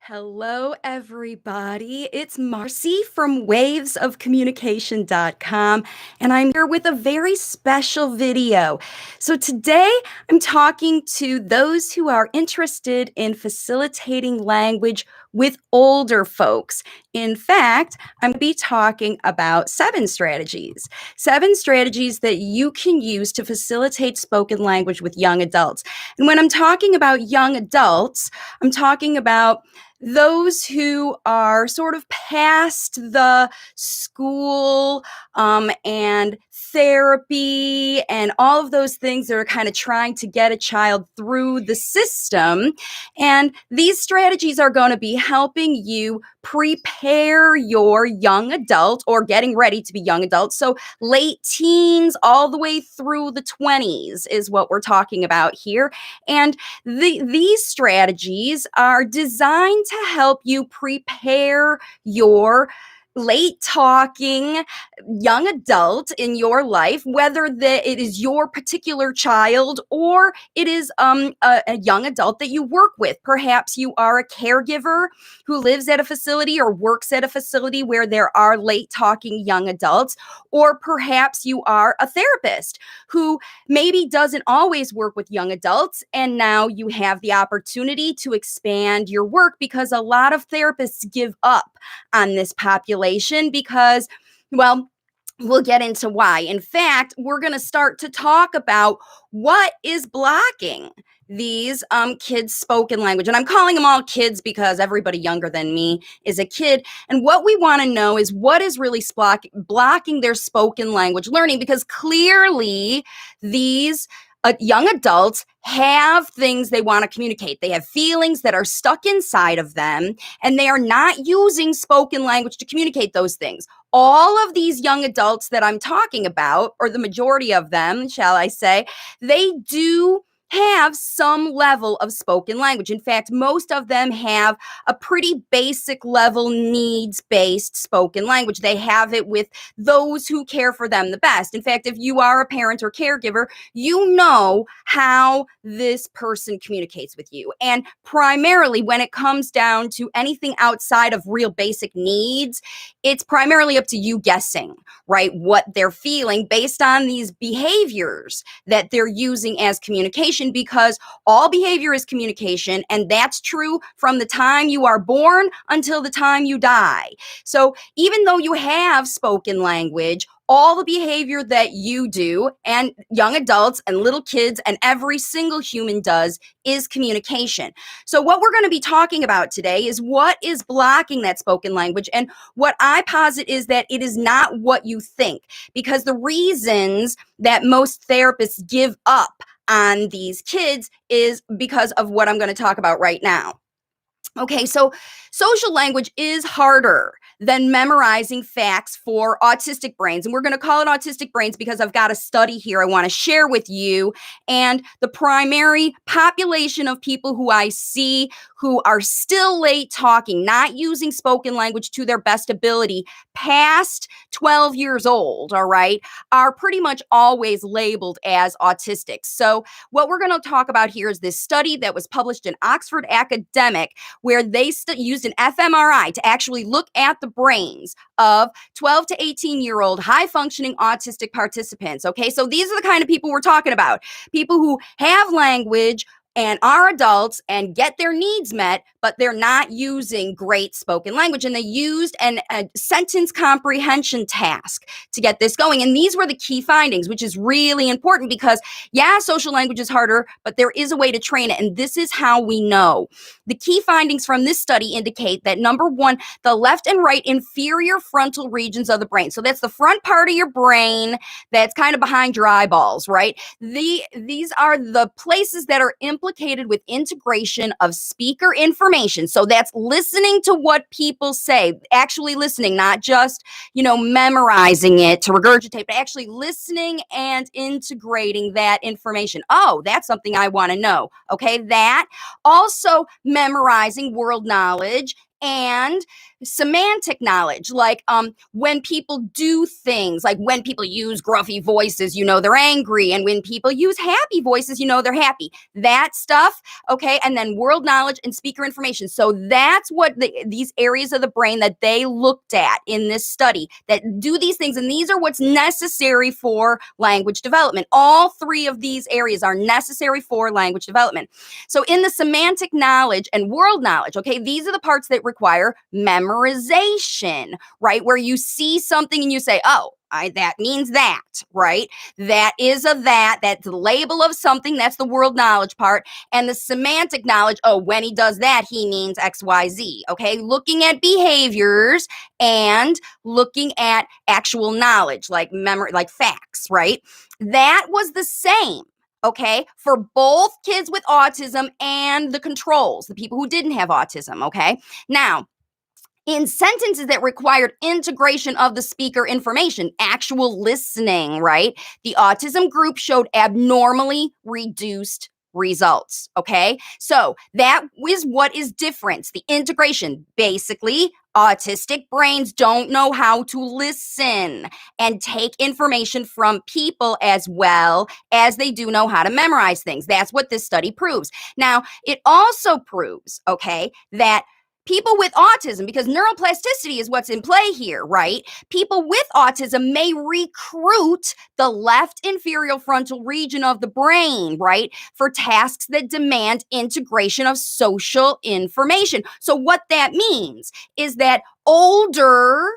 Hello, everybody. It's Marcy from wavesofcommunication.com, and I'm here with a very special video. So, today I'm talking to those who are interested in facilitating language with older folks. In fact, I'm going to be talking about seven strategies that you can use to facilitate spoken language with young adults. And when I'm talking about young adults, I'm talking about those who are sort of past the school and therapy and all of those things that are kind of trying to get a child through the system. And these strategies are going to be helping you prepare your young adult or getting ready to be young adults. So late teens all the way through the 20s is what we're talking about here. And these strategies are designed to help you prepare your late talking young adult in your life, whether it is your particular child or it is a young adult that you work with. Perhaps you are a caregiver who lives at a facility or works at a facility where there are late talking young adults, or perhaps you are a therapist who maybe doesn't always work with young adults, and now you have the opportunity to expand your work because a lot of therapists give up on this population because, well, we'll get into why. In fact, we're going to start to talk about what is blocking these kids' spoken language. And I'm calling them all kids because everybody younger than me is a kid. And what we want to know is what is really blocking their spoken language learning, because clearly these young adults have things they want to communicate. They have feelings that are stuck inside of them, and they are not using spoken language to communicate those things. All of these young adults that I'm talking about, or the majority of them, shall I say, they do have some level of spoken language. In fact, most of them have a pretty basic level needs-based spoken language. They have it with those who care for them the best. In fact, if you are a parent or caregiver, you know how this person communicates with you. And primarily when it comes down to anything outside of real basic needs, it's primarily up to you guessing, right, what they're feeling based on these behaviors that they're using as communication, because all behavior is communication, and that's true from the time you are born until the time you die. So even though you have spoken language, all the behavior that you do, and young adults and little kids and every single human does, is communication. So what we're going to be talking about today is what is blocking that spoken language. And what I posit is that it is not what you think, because the reasons that most therapists give up on these kids is because of what I'm going to talk about right now. Okay, so social language is harder than memorizing facts for autistic brains. And we're going to call it autistic brains because I've got a study here I want to share with you. And the primary population of people who I see who are still late talking, not using spoken language to their best ability, past 12 years old, all right, are pretty much always labeled as autistic. So what we're going to talk about here is this study that was published in Oxford Academic, where they used an fMRI to actually look at the brains of 12 to 18-year-old high-functioning autistic participants. Okay, so these are the kind of people we're talking about. People who have language and are adults and get their needs met, but they're not using great spoken language. And they used a sentence comprehension task to get this going. And these were the key findings, which is really important because, yeah, social language is harder, but there is a way to train it. And this is how we know. The key findings from this study indicate that, number one, the left and right inferior frontal regions of the brain. So that's the front part of your brain that's kind of behind your eyeballs, right? These are the places that are implicated with integration of speaker information. So that's listening to what people say, actually listening, not just, memorizing it to regurgitate, but actually listening and integrating that information. Oh, that's something I want to know. Okay, that. Also memorizing world knowledge and semantic knowledge, like when people do things, like when people use gruffy voices, they're angry, and when people use happy voices, they're happy. That stuff, okay, and then world knowledge and speaker information. So that's what these areas of the brain that they looked at in this study that do these things, and these are what's necessary for language development. All three of these areas are necessary for language development. So in the semantic knowledge and world knowledge, okay, these are the parts that require memorization, right? Where you see something and you say, oh, that means that, right? That is a that's the label of something. That's the world knowledge part. And the semantic knowledge, oh, when he does that, he means X, Y, Z, okay? Looking at behaviors and looking at actual knowledge, like memory, like facts, right? That was the same, okay, for both kids with autism and the controls, the people who didn't have autism, okay? Now, in sentences that required integration of the speaker information, actual listening, right? The autism group showed abnormally reduced results, okay? So that is what is different. The integration, basically, autistic brains don't know how to listen and take information from people as well as they do know how to memorize things. That's what this study proves. Now, it also proves, okay, that people with autism, because neuroplasticity is what's in play here, right? People with autism may recruit the left inferior frontal region of the brain, right, for tasks that demand integration of social information. So what that means is that older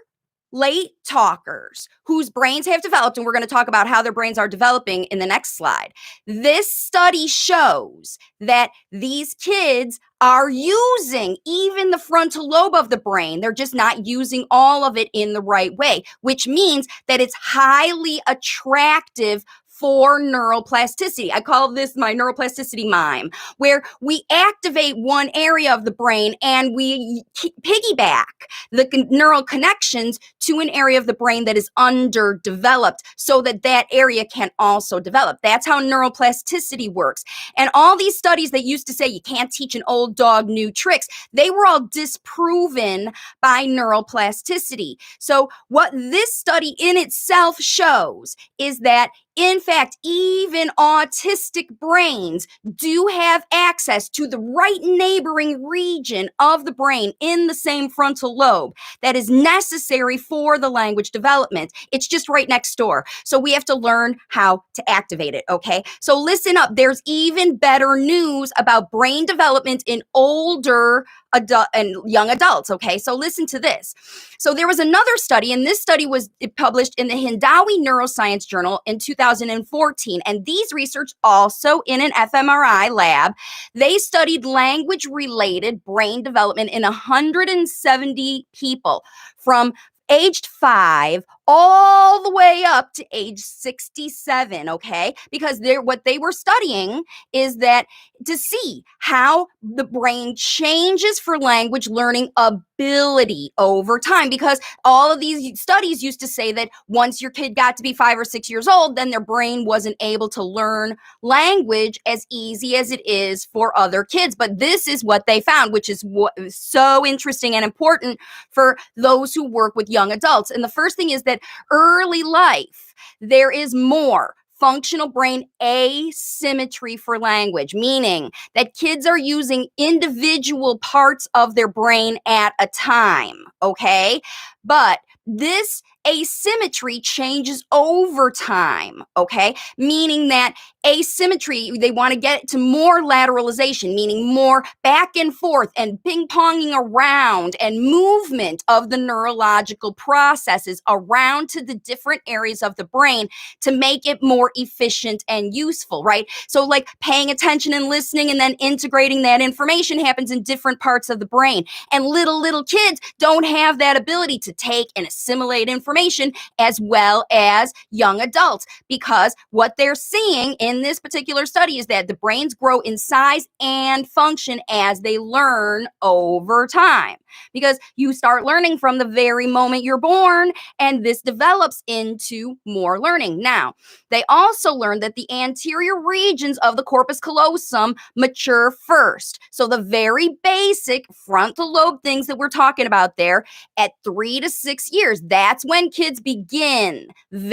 late talkers whose brains have developed, and we're going to talk about how their brains are developing in the next slide. This study shows that these kids are using even the frontal lobe of the brain. They're just not using all of it in the right way, which means that it's highly attractive for neuroplasticity. I call this my neuroplasticity mime, where we activate one area of the brain and we piggyback the neural connections to an area of the brain that is underdeveloped so that that area can also develop. That's how neuroplasticity works. And all these studies that used to say you can't teach an old dog new tricks, they were all disproven by neuroplasticity. So what this study in itself shows is that in fact, even autistic brains do have access to the right neighboring region of the brain in the same frontal lobe that is necessary for the language development. It's just right next door. So we have to learn how to activate it, okay? So listen up. There's even better news about brain development in older adult and young adults, okay? So listen to this. So there was another study, and this study was published in the Hindawi Neuroscience Journal in 2014, and these research also in an fMRI lab. They studied language-related brain development in 170 people from aged 5 all the way up to age 67, okay? Because what they were studying is that to see how the brain changes for language learning ability over time, because all of these studies used to say that once your kid got to be 5 or 6 years old, then their brain wasn't able to learn language as easy as it is for other kids. But this is what they found, which is what is so interesting and important for those who work with young adults. And the first thing is that early life, there is more functional brain asymmetry for language, meaning that kids are using individual parts of their brain at a time, okay? But this asymmetry changes over time, okay? Meaning that asymmetry, they want to get to more lateralization, meaning more back and forth and ping-ponging around and movement of the neurological processes around to the different areas of the brain to make it more efficient and useful, right? So like paying attention and listening and then integrating that information happens in different parts of the brain. And little kids don't have that ability to to take and assimilate information, as well as young adults, because what they're seeing in this particular study is that the brains grow in size and function as they learn over time. Because you start learning from the very moment you're born, and this develops into more learning. Now, they also learned that the anterior regions of the corpus callosum mature first. So the very basic frontal lobe things that we're talking about there at 3 to 6 years, that's when kids begin to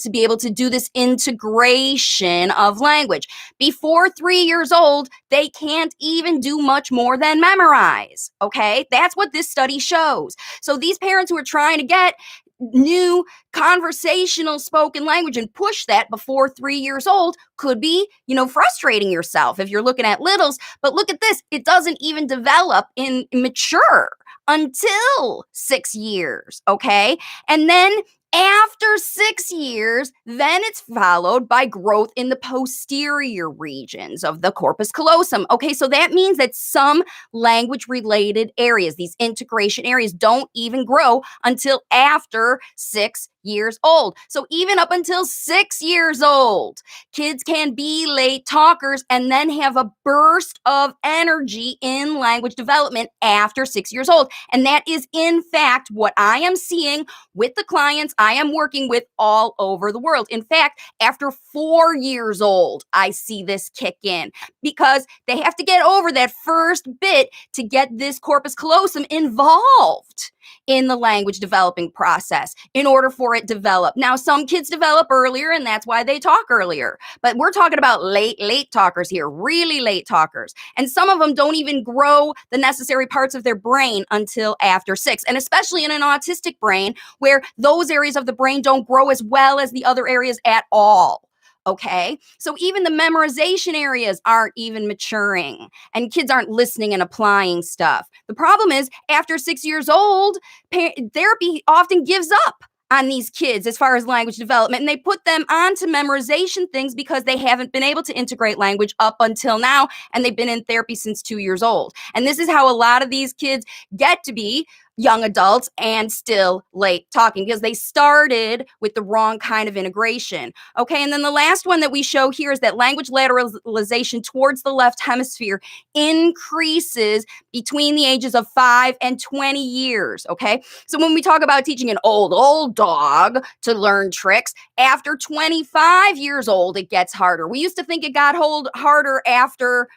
be able to do this integration of language. Before 3 years old, they can't even do much more than memorize. Okay, that's what this study shows. So these parents who are trying to get new conversational spoken language and push that before 3 years old could be, frustrating yourself if you're looking at littles. But look at this, it doesn't even develop in mature until 6 years, okay? And then after 6 years, then it's followed by growth in the posterior regions of the corpus callosum. Okay, so that means that some language-related areas, these integration areas, don't even grow until after 6 years old. So even up until 6 years old, kids can be late talkers and then have a burst of energy in language development after 6 years old. And that is, in fact, what I am seeing with the clients I am working with all over the world. In fact, after 4 years old, I see this kick in because they have to get over that first bit to get this corpus callosum involved in the language developing process in order for it to develop. Now, some kids develop earlier, and that's why they talk earlier. But we're talking about late talkers here, really late talkers. And some of them don't even grow the necessary parts of their brain until after 6. And especially in an autistic brain, where those areas of the brain don't grow as well as the other areas at all. Okay, so even the memorization areas aren't even maturing, and kids aren't listening and applying stuff. The problem is, after 6 years old, therapy often gives up on these kids as far as language development, and they put them onto memorization things because they haven't been able to integrate language up until now, and they've been in therapy since 2 years old. And this is how a lot of these kids get to be young adults and still late talking, because they started with the wrong kind of integration. Okay, and then the last one that we show here is that language lateralization towards the left hemisphere increases between the ages of 5 and 20 years. Okay, so when we talk about teaching an old dog to learn tricks, after 25 years old, it gets harder. We used to think it got harder after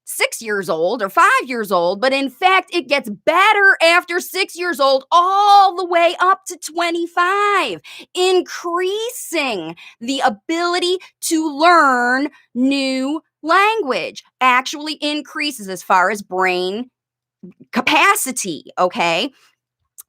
6 years old or 5 years old, but in fact, it gets better after 6 years old, all the way up to 25, increasing the ability to learn new language actually increases as far as brain capacity, okay?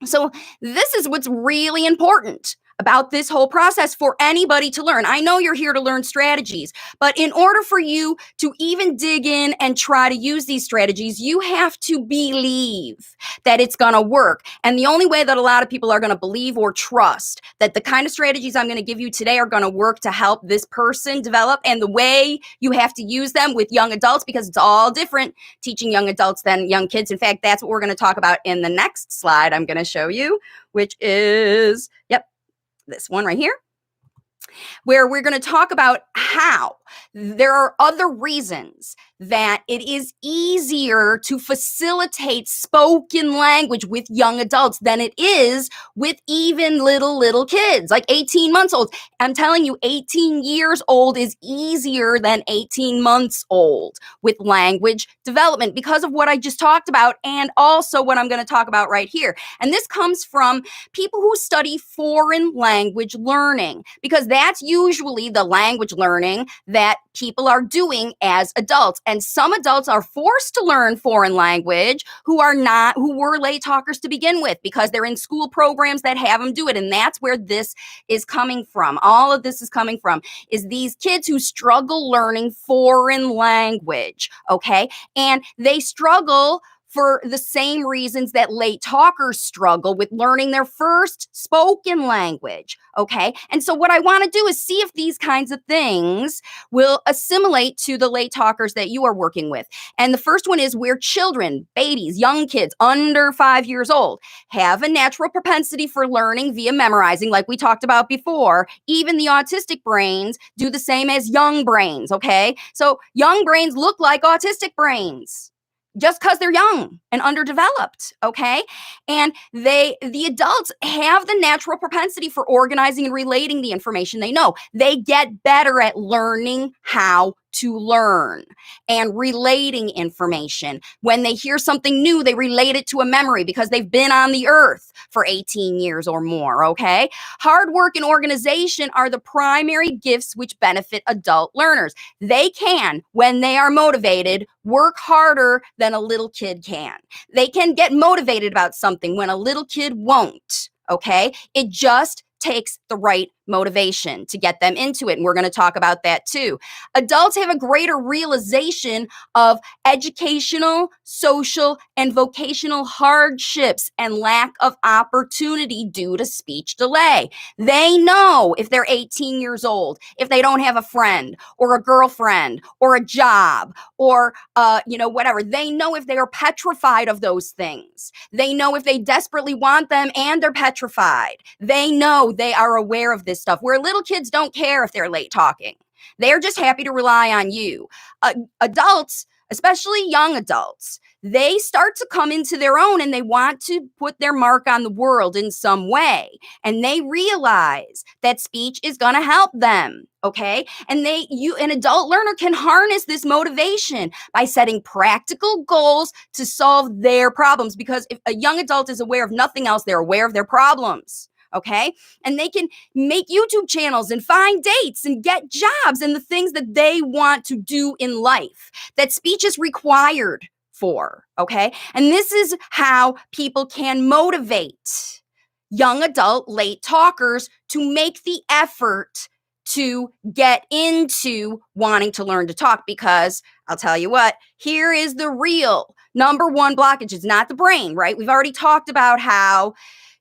So this is what's really important about this whole process for anybody to learn. I know you're here to learn strategies, but in order for you to even dig in and try to use these strategies, you have to believe that it's going to work. And the only way that a lot of people are going to believe or trust that the kind of strategies I'm going to give you today are going to work to help this person develop, and the way you have to use them with young adults, because it's all different teaching young adults than young kids. In fact, that's what we're going to talk about in the next slide I'm going to show you, which is, this one right here, where we're going to talk about how there are other reasons that it is easier to facilitate spoken language with young adults than it is with even little kids, like 18 months old. I'm telling you, 18 years old is easier than 18 months old with language development because of what I just talked about, and also what I'm going to talk about right here. And this comes from people who study foreign language learning, because that's usually the language learning that people are doing as adults. And some adults are forced to learn foreign language who were late talkers to begin with, because they're in school programs that have them do it. And that's where this is coming from. All of this is coming from is these kids who struggle learning foreign language, okay? And they struggle for the same reasons that late talkers struggle with learning their first spoken language. Okay. And so, what I want to do is see if these kinds of things will assimilate to the late talkers that you are working with. And the first one is where children, babies, young kids under 5 years old have a natural propensity for learning via memorizing, like we talked about before. Even the autistic brains do the same as young brains. Okay. So, young brains look like autistic brains just because they're young and underdeveloped, okay? And the adults have the natural propensity for organizing and relating the information they know. They get better at learning how to learn and relating information. When they hear something new, they relate it to a memory because they've been on the earth for 18 years or more, okay? Hard work and organization are the primary gifts which benefit adult learners. They can, when they are motivated, work harder than a little kid can. They can get motivated about something when a little kid won't, okay? It just takes the right motivation to get them into it. And we're going to talk about that too. Adults have a greater realization of educational, social, and vocational hardships and lack of opportunity due to speech delay. They know if they're 18 years old, if they don't have a friend or a girlfriend or a job or, whatever. They know if they are petrified of those things. They know if they desperately want them and they're petrified. They know, they are aware of this stuff, where little kids don't care if they're late talking. They're just happy to rely on you. Adults, especially young adults, they start to come into their own and they want to put their mark on the world in some way. And they realize that speech is going to help them. Okay. And an adult learner can harness this motivation by setting practical goals to solve their problems. Because if a young adult is aware of nothing else, they're aware of their problems. Okay. And they can make YouTube channels and find dates and get jobs and the things that they want to do in life that speech is required for. Okay. And this is how people can motivate young adult late talkers to make the effort to get into wanting to learn to talk. Because I'll tell you what, here is the real number one blockage. It's not the brain, right? We've already talked about how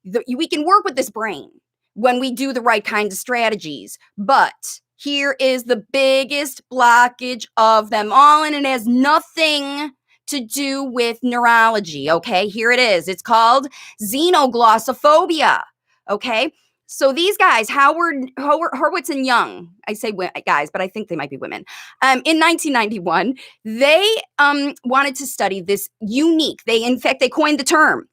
we can work with this brain when we do the right kinds of strategies. But here is the biggest blockage of them all, and it has nothing to do with neurology, okay? Here it is. It's called Xenoglossophobia, okay? So these guys, Horwitz and Young, I say guys, but I think they might be women. In 1991, they wanted to study this unique, in fact, they coined the term.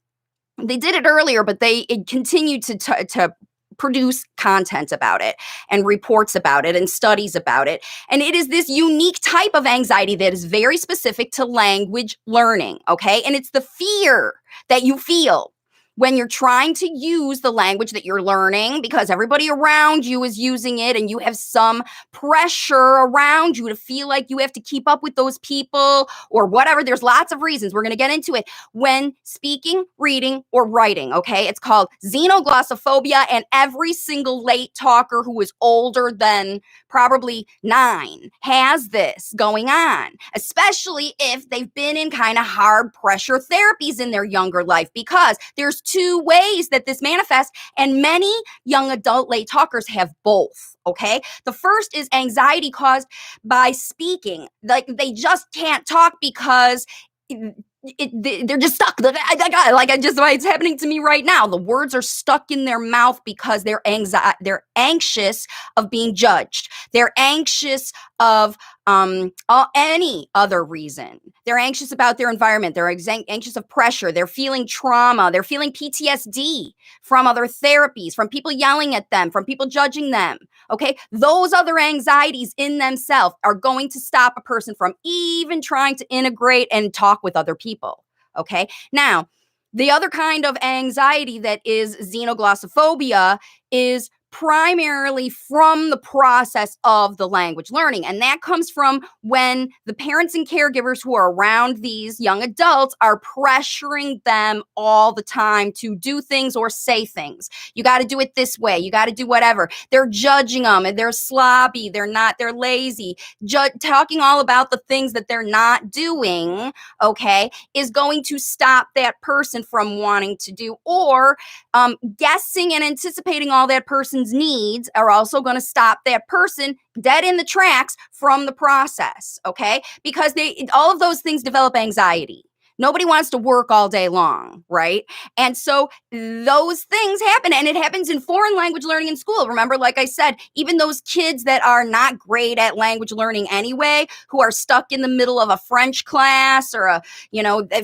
They did it earlier, but they continued to produce content about it and reports about it and studies about it. And it is this unique type of anxiety that is very specific to language learning, okay? And it's the fear that you feel when you're trying to use the language that you're learning because everybody around you is using it and you have some pressure around you to feel like you have to keep up with those people or whatever. There's lots of reasons. We're going to get into it when speaking, reading, or writing, okay? It's called xenoglossophobia, and every single late talker who is older than probably 9 has this going on, especially if they've been in kind of hard pressure therapies in their younger life, because there's 2 ways that this manifests, and many young adult late talkers have both, okay? The first is anxiety caused by speaking. Like they just can't talk because they're just stuck. It's happening to me right now. The words are stuck in their mouth because they're anxious of being judged. They're anxious of any other reason. They're anxious about their environment. They're anxious of pressure. They're feeling trauma. They're feeling PTSD from other therapies, from people yelling at them, from people judging them. Okay, those other anxieties in themselves are going to stop a person from even trying to integrate and talk with other people. Okay, now the other kind of anxiety that is xenoglossophobia is primarily from the process of the language learning. And that comes from when the parents and caregivers who are around these young adults are pressuring them all the time to do things or say things. You got to do it this way. You got to do whatever. They're judging them and they're sloppy. They're lazy. Talking all about the things that they're not doing, okay, is going to stop that person from wanting to do, or guessing and anticipating all that person's needs are also going to stop that person dead in the tracks from the process, okay? Because all of those things develop anxiety. Nobody wants to work all day long, right? And so those things happen, and it happens in foreign language learning in school. Remember, like I said, even those kids that are not great at language learning anyway, who are stuck in the middle of a French class or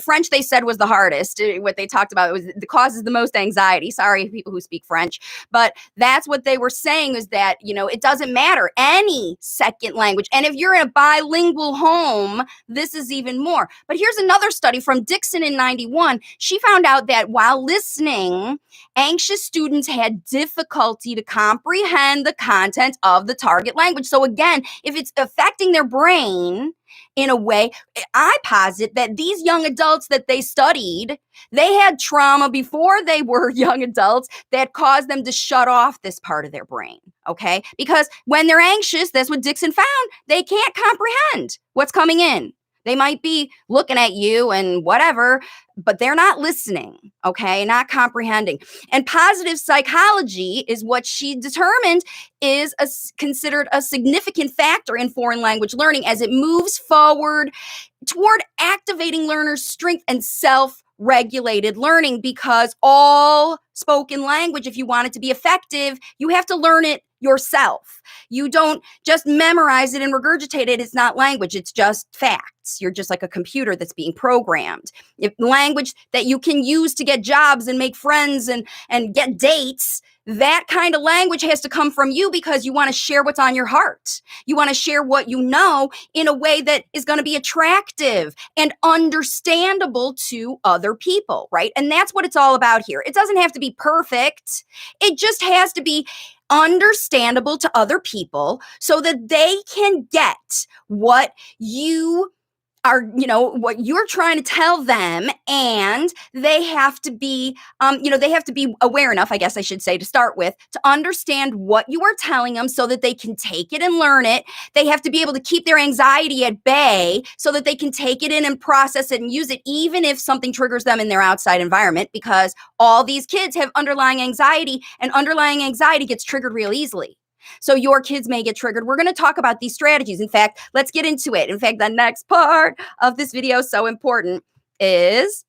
French they said was the hardest. What they talked about was the causes the most anxiety. Sorry, people who speak French, but that's what they were saying, is that, it doesn't matter any second language. And if you're in a bilingual home, this is even more. But here's another study from Dixon in 91. She found out that while listening, anxious students had difficulty to comprehend the content of the target language. So again, if it's affecting their brain in a way, I posit that these young adults that they studied, they had trauma before they were young adults that caused them to shut off this part of their brain, okay? Because when they're anxious, that's what Dixon found, they can't comprehend what's coming in. They might be looking at you and whatever, but they're not listening, okay? Not comprehending. And positive psychology is what she determined is considered a significant factor in foreign language learning as it moves forward toward activating learners' strength and self-regulated learning, because all spoken language, if you want it to be effective, you have to learn it yourself. You don't just memorize it and regurgitate it. It's not language. It's just facts. You're just like a computer that's being programmed. If language that you can use to get jobs and make friends and get dates, that kind of language has to come from you, because you want to share what's on your heart. You want to share what you know in a way that is going to be attractive and understandable to other people, right? And that's what it's all about here. It doesn't have to be perfect. It just has to be understandable to other people so that they can get what you are, what you're trying to tell them, and they have to be, they have to be aware enough, I guess I should say, to start with, to understand what you are telling them so that they can take it and learn it. They have to be able to keep their anxiety at bay so that they can take it in and process it and use it, even if something triggers them in their outside environment, because all these kids have underlying anxiety, and underlying anxiety gets triggered real easily. So your kids may get triggered. We're going to talk about these strategies. In fact, let's get into it. In fact, the next part of this video, so important, is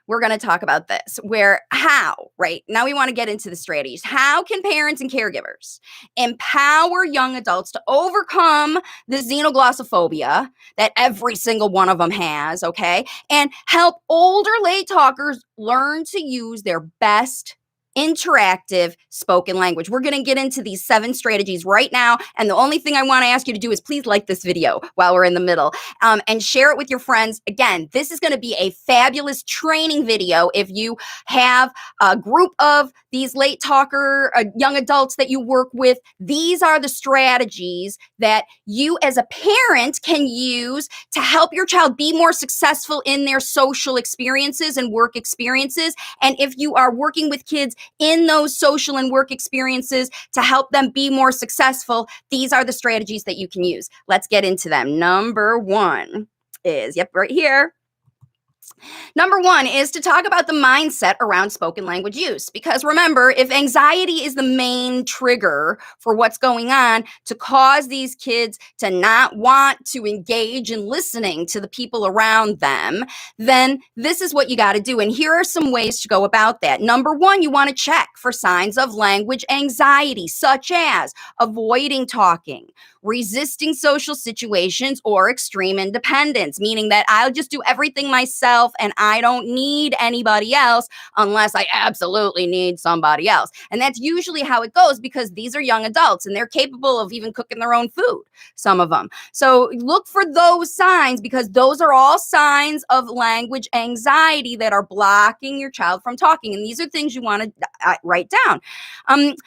we're going to talk about this, right? Now we want to get into the strategies. How can parents and caregivers empower young adults to overcome the xenoglossophobia that every single one of them has, okay? And help older late talkers learn to use their best interactive spoken language. We're going to get into these 7 strategies right now. And the only thing I want to ask you to do is please like this video while we're in the middle, and share it with your friends. Again, this is going to be a fabulous training video. If you have a group of these late talker young adults that you work with, these are the strategies that you as a parent can use to help your child be more successful in their social experiences and work experiences. And if you are working with kids in those social and work experiences to help them be more successful, these are the strategies that you can use. Let's get into them. Number 1 is, right here. Number 1 is to talk about the mindset around spoken language use. Because remember, if anxiety is the main trigger for what's going on to cause these kids to not want to engage in listening to the people around them, then this is what you got to do. And here are some ways to go about that. Number 1, you want to check for signs of language anxiety, such as avoiding talking, resisting social situations, or extreme independence, meaning that I'll just do everything myself and I don't need anybody else unless I absolutely need somebody else. And that's usually how it goes because these are young adults and they're capable of even cooking their own food, some of them. So look for those signs because those are all signs of language anxiety that are blocking your child from talking. And these are things you want to write down.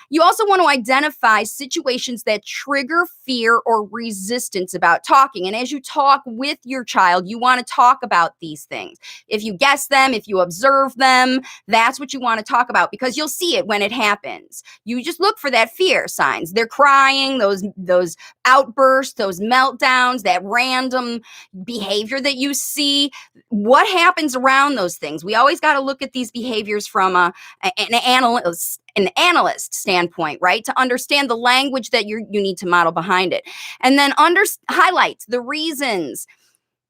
You also want to identify situations that trigger fear or resistance about talking. And as you talk with your child, you want to talk about these things. If you guess them, if you observe them, that's what you want to talk about because you'll see it when it happens. You just look for that fear signs. They're crying, those outbursts, those meltdowns, that random behavior that you see. What happens around those things? We always got to look at these behaviors from an analyst standpoint, right? To understand the language that you need to model behind it. And then highlight the reasons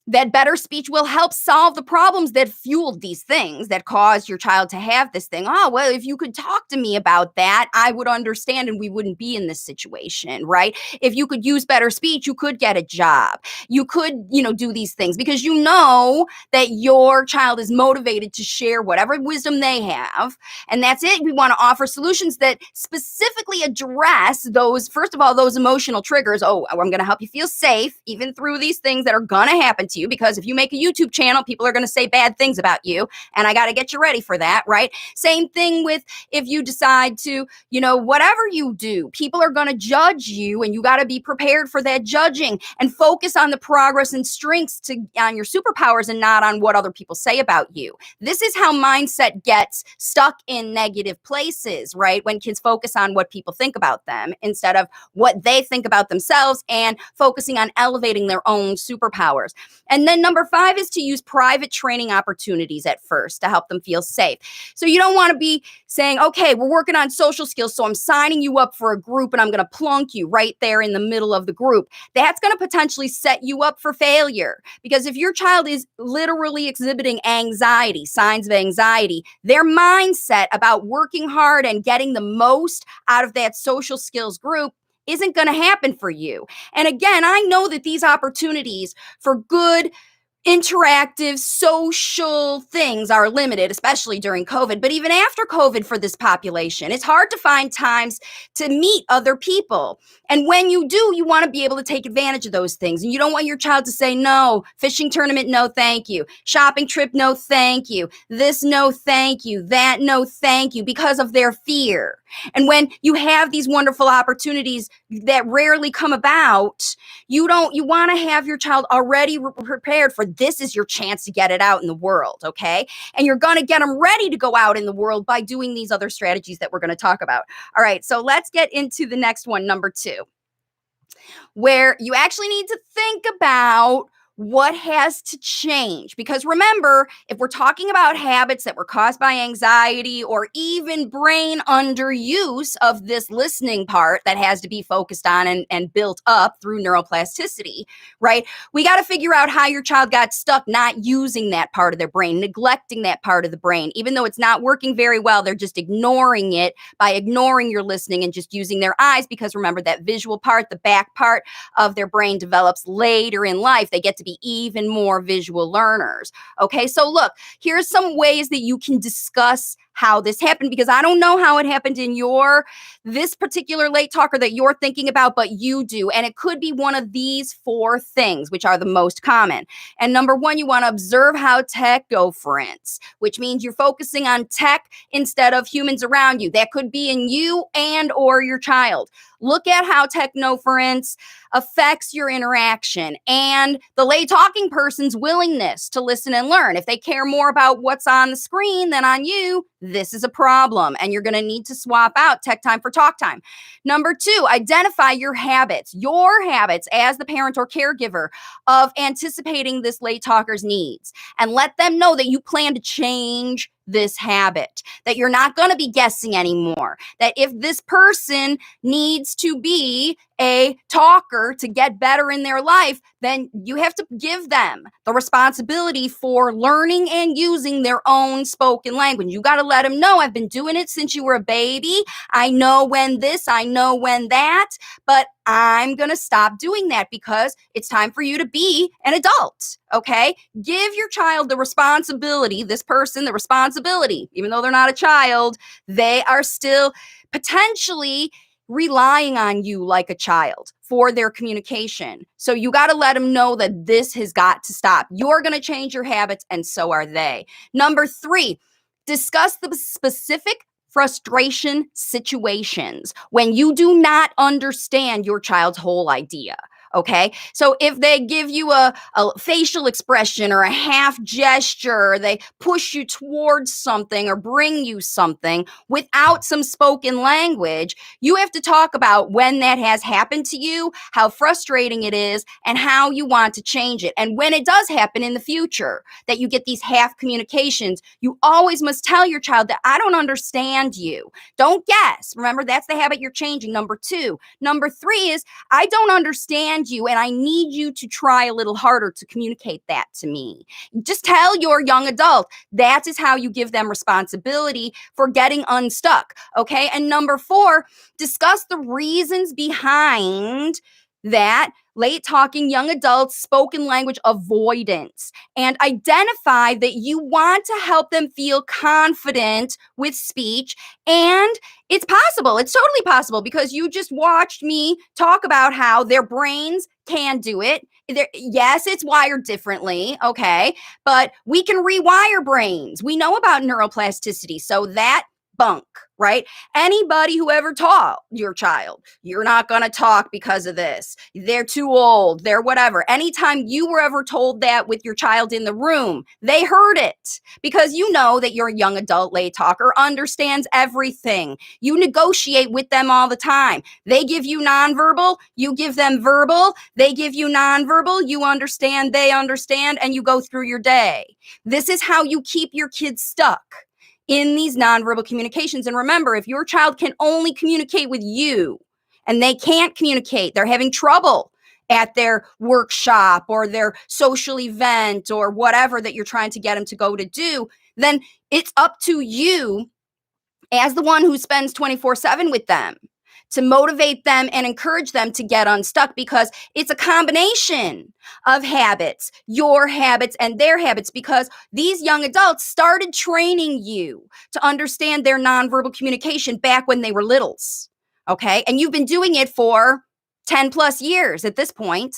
that better speech will help solve the problems that fueled these things that caused your child to have this thing. Oh, well, if you could talk to me about that, I would understand and we wouldn't be in this situation, right? If you could use better speech, you could get a job. You could, do these things because you know that your child is motivated to share whatever wisdom they have. And that's it. We want to offer solutions that specifically address those, first of all, those emotional triggers. Oh, I'm going to help you feel safe, even through these things that are going to happen to you, because if you make a YouTube channel, people are going to say bad things about you, and I got to get you ready for that, right? Same thing with if you decide to, whatever you do, people are going to judge you, and you got to be prepared for that judging and focus on the progress and strengths on your superpowers and not on what other people say about you. This is how mindset gets stuck in negative places, right? When kids focus on what people think about them instead of what they think about themselves and focusing on elevating their own superpowers. And then number 5 is to use private training opportunities at first to help them feel safe. So you don't want to be saying, okay, we're working on social skills, so I'm signing you up for a group and I'm going to plunk you right there in the middle of the group. That's going to potentially set you up for failure because if your child is literally exhibiting anxiety, signs of anxiety, their mindset about working hard and getting the most out of that social skills group isn't going to happen for you. And again, I know that these opportunities for good interactive social things are limited, especially during COVID, but even after COVID for this population, it's hard to find times to meet other people. And when you do, you want to be able to take advantage of those things. And you don't want your child to say, no, fishing tournament, no, thank you. Shopping trip, no, thank you. This, no, thank you. That, no, thank you, because of their fear. And when you have these wonderful opportunities that rarely come about, you want to have your child already prepared for this is your chance to get it out in the world, okay? And you're going to get them ready to go out in the world by doing these other strategies that we're going to talk about. All right, so let's get into the next one, number 2, where you actually need to think about what has to change. Because remember, if we're talking about habits that were caused by anxiety or even brain underuse of this listening part that has to be focused on and built up through neuroplasticity, right? We got to figure out how your child got stuck not using that part of their brain, neglecting that part of the brain. Even though it's not working very well, they're just ignoring it by ignoring your listening and just using their eyes, because remember that visual part, the back part of their brain develops later in life. They get to be even more visual learners. Okay, so look, here's some ways that you can discuss how this happened, because I don't know how it happened in this particular late talker that you're thinking about, but you do. And it could be one of these 4 things, which are the most common. And number 1, you want to observe how technoference, which means you're focusing on tech instead of humans around you. That could be in you and or your child. Look at how technoference affects your interaction and the late talking person's willingness to listen and learn. If they care more about what's on the screen than on you, this is a problem, and you're going to need to swap out tech time for talk time. Number 2, identify your habits as the parent or caregiver of anticipating this late talker's needs, and let them know that you plan to change this habit, that you're not going to be guessing anymore, that if this person needs to be a talker to get better in their life, then you have to give them the responsibility for learning and using their own spoken language. You got to let them know, I've been doing it since you were a baby. I know when this, I know when that, but I'm going to stop doing that because it's time for you to be an adult. Okay. Give your child the responsibility, this person, the responsibility, even though they're not a child, they are still potentially relying on you like a child for their communication. So you got to let them know that this has got to stop. You're going to change your habits, and so are they. Number 3, discuss the specific frustration situations when you do not understand your child's whole idea. Okay. So if they give you a facial expression or a half gesture, or they push you towards something or bring you something without some spoken language, you have to talk about when that has happened to you, how frustrating it is, and how you want to change it. And when it does happen in the future, that you get these half communications, you always must tell your child that I don't understand you. Don't guess. Remember, that's the habit you're changing. Number 2. Number 3 is I don't understand you and I need you to try a little harder to communicate that to me. Just tell your young adult that is how you give them responsibility for getting unstuck. Okay. And number 4, discuss the reasons behind that late talking young adults spoken language avoidance and identify that you want to help them feel confident with speech. And it's possible. It's totally possible because you just watched me talk about how their brains can do it. Yes, it's wired differently, okay? But we can rewire brains. We know about neuroplasticity. So that bunk, right? Anybody who ever taught your child, you're not going to talk because of this. They're too old. They're whatever. Anytime you were ever told that with your child in the room, they heard it because you know that your young adult late talker understands everything. You negotiate with them all the time. They give you nonverbal, you give them verbal. They give you nonverbal, you understand, they understand, and you go through your day. This is how you keep your kids stuck in these nonverbal communications. And remember, if your child can only communicate with you and they can't communicate, they're having trouble at their workshop or their social event or whatever that you're trying to get them to go to do, then it's up to you as the one who spends 24/7 with them to motivate them and encourage them to get unstuck, because it's a combination of habits, your habits and their habits, because these young adults started training you to understand their nonverbal communication back when they were littles. Okay. And you've been doing it for 10 plus years at this point.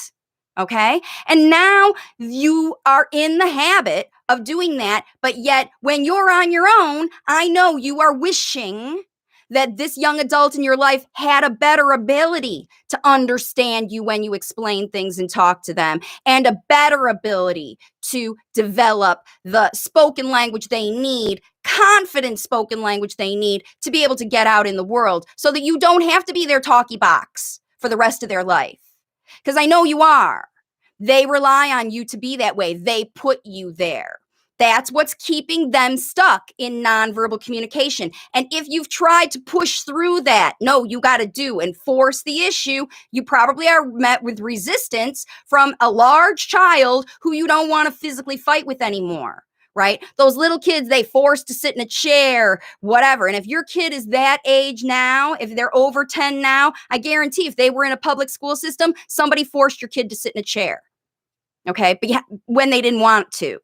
Okay. And now you are in the habit of doing that. But yet, when you're on your own, I know you are wishing that this young adult in your life had a better ability to understand you when you explain things and talk to them, and a better ability to develop the spoken language they need, confident spoken language they need to be able to get out in the world so that you don't have to be their talkie box for the rest of their life. Because I know you are. They rely on you to be that way. They put you there. That's what's keeping them stuck in nonverbal communication. And if you've tried to push through that, no, you got to do and force the issue, you probably are met with resistance from a large child who you don't want to physically fight with anymore. Right? Those little kids, they force to sit in a chair, whatever. And if your kid is that age now, if they're over 10 now, I guarantee if they were in a public school system, somebody forced your kid to sit in a chair. Okay? When they didn't want to.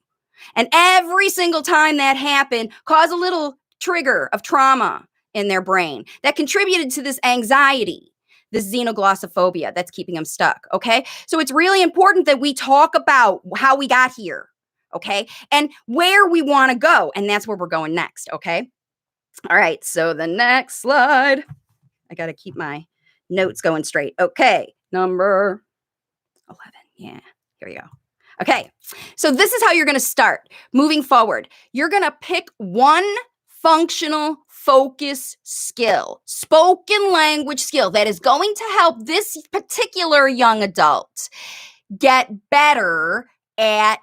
And every single time that happened caused a little trigger of trauma in their brain that contributed to this anxiety, this xenoglossophobia that's keeping them stuck. Okay? So it's really important that we talk about how we got here. Okay. And where we want to go. And that's where we're going next. Okay. All right. So the next slide, I got to keep my notes going straight. Okay. Number 11. Yeah. Here we go. Okay. So this is how you're going to start moving forward. You're going to pick one functional focus skill, spoken language skill that is going to help this particular young adult get better at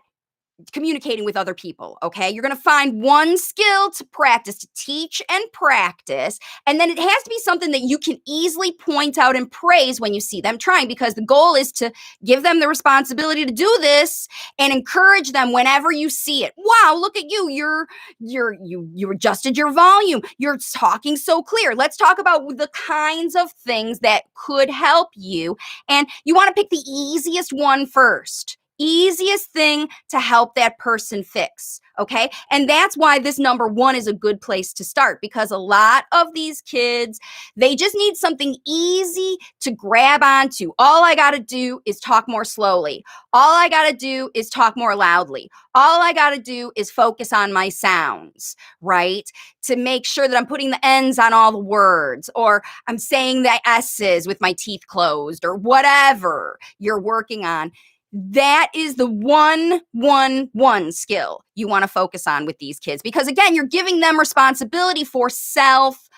communicating with other people, okay? You're going to find one skill to practice, to teach and practice, and then it has to be something that you can easily point out and praise when you see them trying, because the goal is to give them the responsibility to do this and encourage them whenever you see it. Wow, look at you. You adjusted your volume. You're talking so clear. Let's talk about the kinds of things that could help you, and you want to pick the easiest one first. Easiest thing to help that person fix, okay? And that's why this number 1 is a good place to start, because a lot of these kids, they just need something easy to grab onto. All I got to do is talk more slowly. All I got to do is talk more loudly. All I got to do is focus on my sounds, right? To make sure that I'm putting the N's on all the words, or I'm saying the S's with my teeth closed, or whatever you're working on. That is the 1-1-1 skill you want to focus on with these kids, because again, you're giving them responsibility for self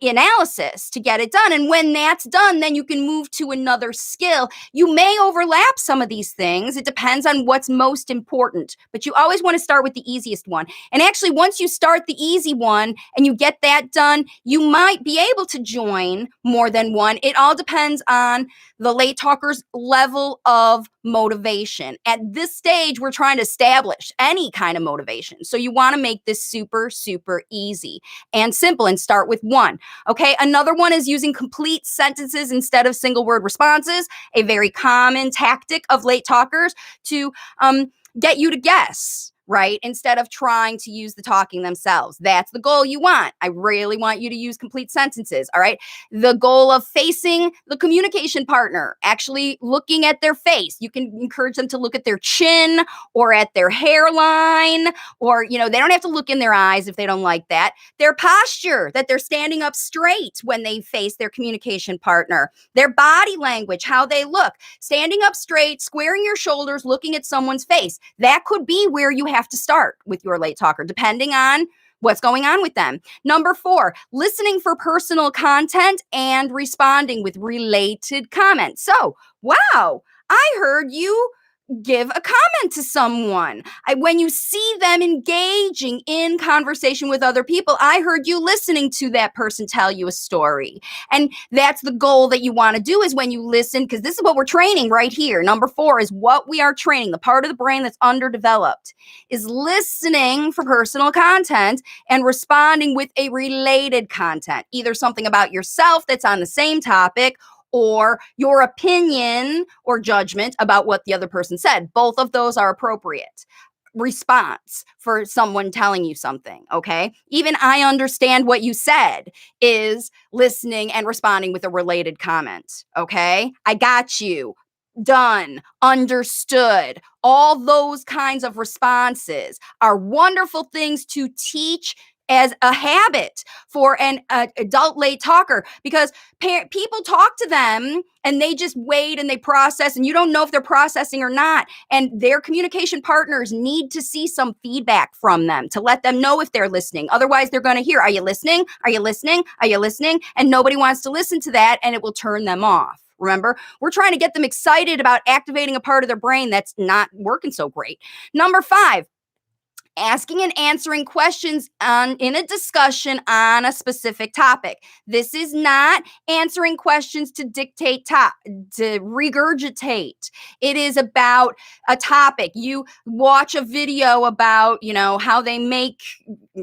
analysis to get it done. And when that's done, then you can move to another skill. You may overlap some of these things. It depends on what's most important, but you always want to start with the easiest one. And actually, once you start the easy one and you get that done, you might be able to join more than one. It all depends on the late talker's level of motivation. At this stage, we're trying to establish any kind of motivation. So you want to make this super, super easy and simple and start with 1. Okay. Another one is using complete sentences instead of single word responses, a very common tactic of late talkers to get you to guess, right? Instead of trying to use the talking themselves. That's the goal you want. I really want you to use complete sentences, all right? The goal of facing the communication partner, actually looking at their face. You can encourage them to look at their chin or at their hairline, or, they don't have to look in their eyes if they don't like that. Their posture, that they're standing up straight when they face their communication partner. Their body language, how they look. Standing up straight, squaring your shoulders, looking at someone's face. That could be where you have to start with your late talker, depending on what's going on with them. Number 4, listening for personal content and responding with related comments. So, wow, I heard you give a comment to someone. When you see them engaging in conversation with other people, I heard you listening to that person tell you a story. And that's the goal that you want to do, is when you listen, because this is what we're training right here. Number 4 is what we are training. The part of the brain that's underdeveloped is listening for personal content and responding with a related content, either something about yourself that's on the same topic, or your opinion or judgment about what the other person said. Both of those are appropriate. Response for someone telling you something, okay? Even I understand what you said is listening and responding with a related comment, okay? I got you. Done, understood. All those kinds of responses are wonderful things to teach as a habit for an adult late talker, because people talk to them and they just wait and they process, and you don't know if they're processing or not. And their communication partners need to see some feedback from them to let them know if they're listening. Otherwise, they're going to hear, are you listening? Are you listening? Are you listening? And nobody wants to listen to that, and it will turn them off. Remember, we're trying to get them excited about activating a part of their brain that's not working so great. Number 5, asking and answering questions in a discussion on a specific topic. This is not answering questions to dictate, to regurgitate. It is about a topic. You watch a video about, how they make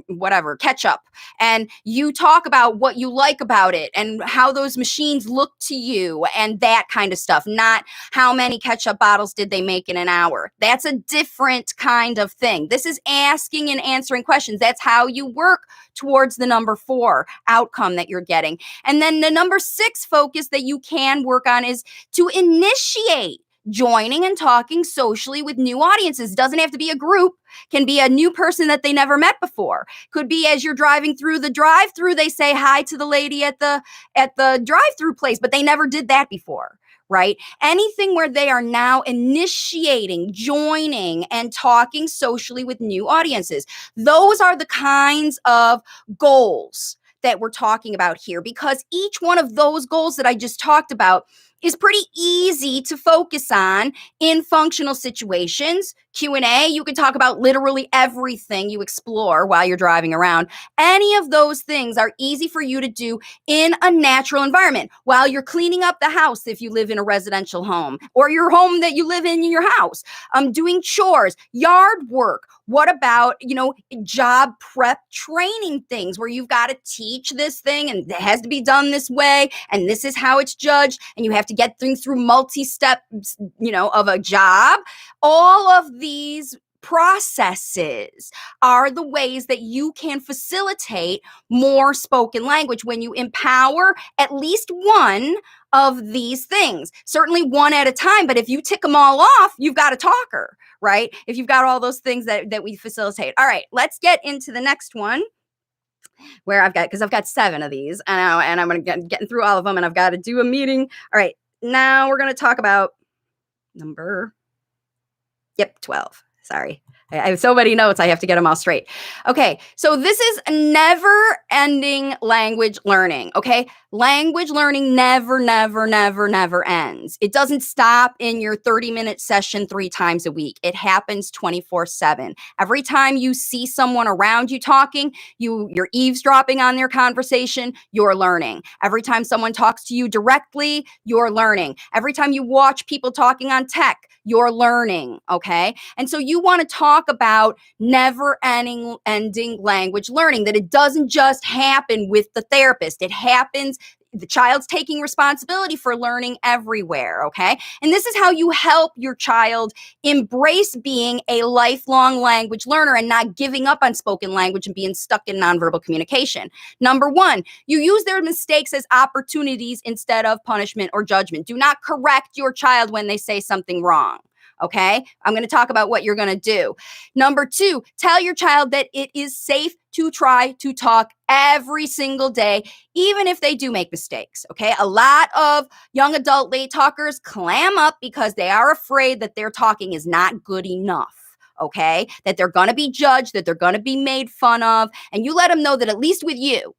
whatever, ketchup, and you talk about what you like about it and how those machines look to you and that kind of stuff, not how many ketchup bottles did they make in an hour. That's a different kind of thing. This is asking and answering questions. That's how you work towards the number 4 outcome that you're getting. And then the number 6 focus that you can work on is to initiate joining and talking socially with new audiences. Doesn't have to be a group, can be a new person that they never met before. Could be as you're driving through the drive-through, they say hi to the lady at the drive-through place, but they never did that before. Right? Anything where they are now initiating, joining, and talking socially with new audiences. Those are the kinds of goals that we're talking about here, because each one of those goals that I just talked about is pretty easy to focus on in functional situations. Q&A, you can talk about literally everything you explore while you're driving around. Any of those things are easy for you to do in a natural environment while you're cleaning up the house if you live in a residential home, or your home that you live in your house, doing chores, yard work. What about, job prep training things where you've got to teach this thing and it has to be done this way and this is how it's judged and you have to get things through multi-steps, of a job. All of these processes are the ways that you can facilitate more spoken language when you empower at least one of these things. Certainly one at a time, but if you tick them all off, you've got a talker, right? If you've got all those things that we facilitate. All right, let's get into the next one where I've got 7 of these and I'm getting through all of them and I've got to do a meeting. All right, now we're going to talk about number 12. Sorry. I have so many notes. I have to get them all straight. Okay. So this is never ending language learning. Okay. Language learning never ends. It doesn't stop in your 30-minute session 3 times a week. It happens 24/7. Every time you see someone around you talking, you're eavesdropping on their conversation, you're learning. Every time someone talks to you directly, you're learning. Every time you watch people talking on tech, you're learning. Okay. And so you want to talk about never ending language learning, that it doesn't just happen with the therapist. It happens, the child's taking responsibility for learning everywhere, okay? And this is how you help your child embrace being a lifelong language learner and not giving up on spoken language and being stuck in nonverbal communication. Number 1, you use their mistakes as opportunities instead of punishment or judgment. Do not correct your child when they say something wrong. Okay, I'm going to talk about what you're going to do. Number 2, tell your child that it is safe to try to talk every single day, even if they do make mistakes. Okay, a lot of young adult late talkers clam up because they are afraid that their talking is not good enough. Okay, that they're going to be judged, that they're going to be made fun of, and you let them know that at least with you,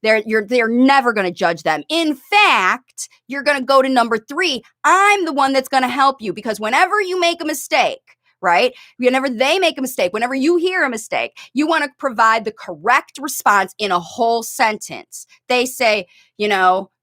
they're never going to judge them. In fact, you're going to go to number 3. I'm the one that's going to help you, because whenever you make a mistake, right? Whenever they make a mistake, whenever you hear a mistake, you want to provide the correct response in a whole sentence. They say,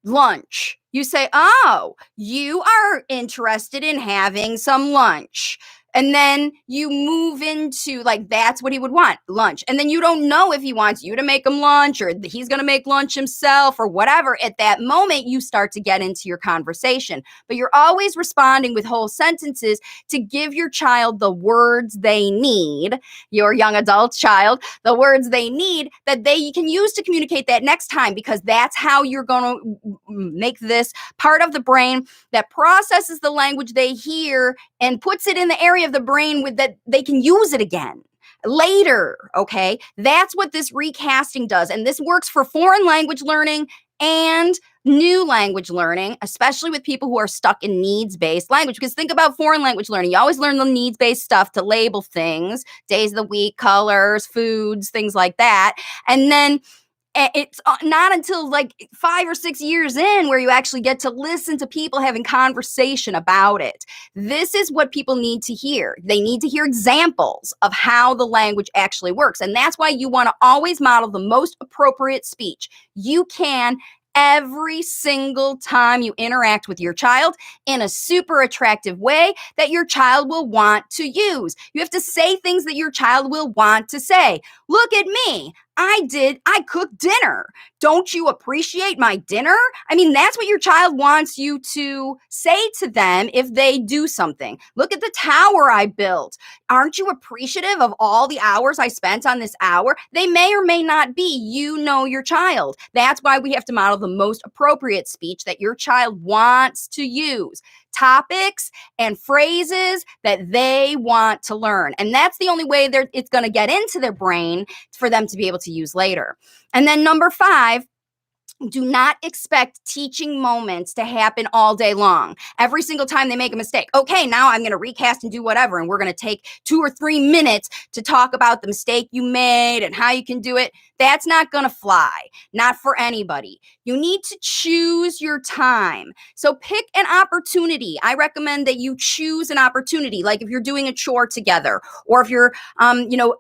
lunch. You say, oh, you are interested in having some lunch. And then you move into, that's what he would want, lunch. And then you don't know if he wants you to make him lunch or he's going to make lunch himself or whatever. At that moment, you start to get into your conversation. But you're always responding with whole sentences to give your child the words they need, your young adult child, the words they need that they can use to communicate that next time, because that's how you're going to make this part of the brain that processes the language they hear and puts it in the area of the brain with that they can use it again later. Okay, that's what this recasting does, and this works for foreign language learning and new language learning, especially with people who are stuck in needs-based language. Because think about foreign language learning. You always learn the needs-based stuff to label things, days of the week, colors, foods, things like that, and then it's not until 5 or 6 years in where you actually get to listen to people having conversation about it. This is what people need to hear. They need to hear examples of how the language actually works. And that's why you want to always model the most appropriate speech you can every single time you interact with your child in a super attractive way that your child will want to use. You have to say things that your child will want to say. Look at me. I cooked dinner. Don't you appreciate my dinner? I mean, that's what your child wants you to say to them if they do something. Look at the tower I built. Aren't you appreciative of all the hours I spent on this hour? They may or may not be. You know your child. That's why we have to model the most appropriate speech that your child wants to use. Topics and phrases that they want to learn. And that's the only way it's going to get into their brain for them to be able to use later. And then number 5, Do not expect teaching moments to happen all day long. Every single time they make a mistake, okay, now I'm going to recast and do whatever, and we're going to take 2 or 3 minutes to talk about the mistake you made and how you can do it. That's not going to fly, not for anybody. You need to choose your time. So pick an opportunity. I recommend that you choose an opportunity, like if you're doing a chore together, or if you're,